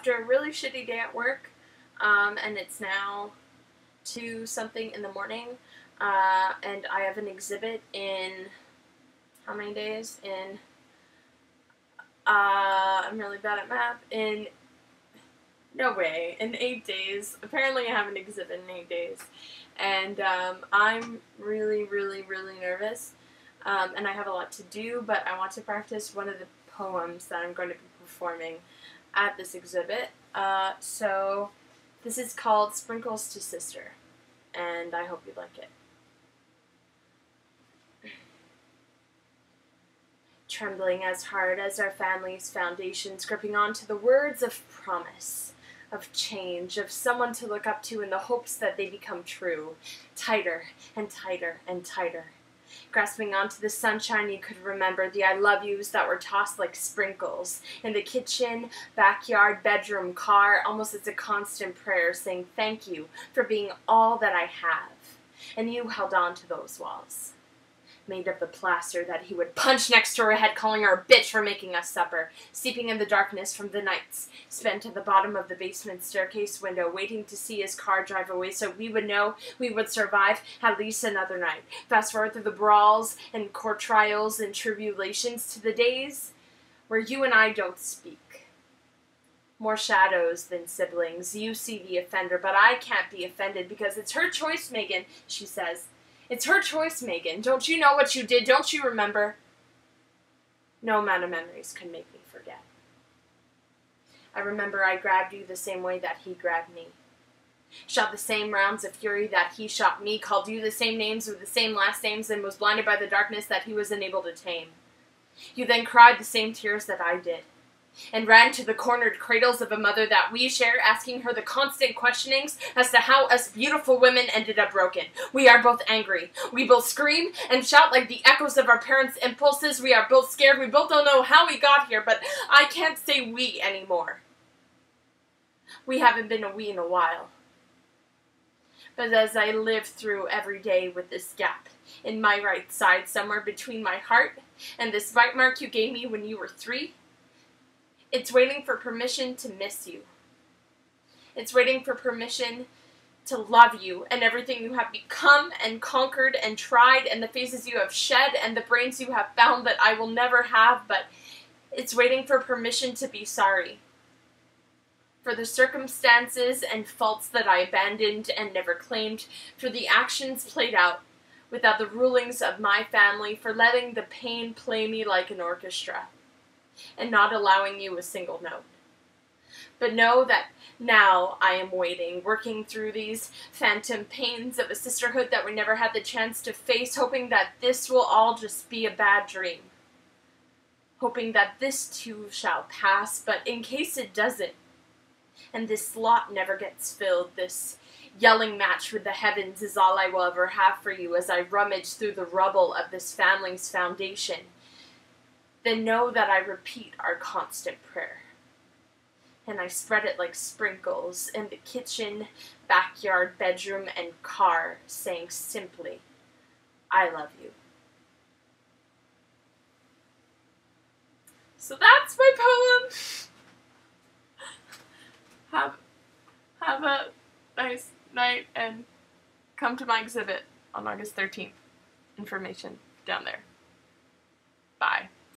after a really shitty day at work, and it's now 2 something in the morning, and I have an exhibit in, how many days? I'm really bad at math, no way, in 8 days. Apparently I have an exhibit in 8 days, and I'm really, really, really nervous, and I have a lot to do, but I want to practice one of the poems that I'm going to be performing at this exhibit. So this is called Sprinkles to Sister, and I hope you like it. Trembling as hard as our family's foundations, gripping onto the words of promise, of change, of someone to look up to in the hopes that they become true, tighter and tighter and tighter. Grasping onto the sunshine you could remember, the I love yous that were tossed like sprinkles, in the kitchen, backyard, bedroom, car, almost as a constant prayer, saying thank you for being all that I have. And you held on to those walls, made of the plaster that he would punch next to her head, calling her a bitch for making us supper, sleeping in the darkness from the nights spent at the bottom of the basement staircase window, waiting to see his car drive away so we would know we would survive at least another night. Fast forward through the brawls and court trials and tribulations to the days where you and I don't speak. More shadows than siblings. You see the offender, but I can't be offended because it's her choice, Megan, she says. It's her choice, Megan. Don't you know what you did? Don't you remember? No amount of memories can make me forget. I remember I grabbed you the same way that he grabbed me. Shot the same rounds of fury that he shot me, called you the same names with the same last names, and was blinded by the darkness that he was unable to tame. You then cried the same tears that I did, and ran to the cornered cradles of a mother that we share, asking her the constant questionings as to how us beautiful women ended up broken. We are both angry. We both scream and shout like the echoes of our parents' impulses. We are both scared. We both don't know how we got here, but I can't say we anymore. We haven't been a we in a while. But as I live through every day with this gap in my right side, somewhere between my heart and this bite mark you gave me when you were 3, it's waiting for permission to miss you. It's waiting for permission to love you and everything you have become and conquered and tried and the faces you have shed and the brains you have found that I will never have, but it's waiting for permission to be sorry. For the circumstances and faults that I abandoned and never claimed, for the actions played out without the rulings of my family, for letting the pain play me like an orchestra, and not allowing you a single note. But know that now I am waiting, working through these phantom pains of a sisterhood that we never had the chance to face, hoping that this will all just be a bad dream. Hoping that this too shall pass, but in case it doesn't, and this slot never gets filled, this yelling match with the heavens is all I will ever have for you as I rummage through the rubble of this family's foundation, then know that I repeat our constant prayer. And I spread it like sprinkles in the kitchen, backyard, bedroom, and car, saying simply, I love you. So that's my poem. Have a nice night and come to my exhibit on August 13th. Information down there.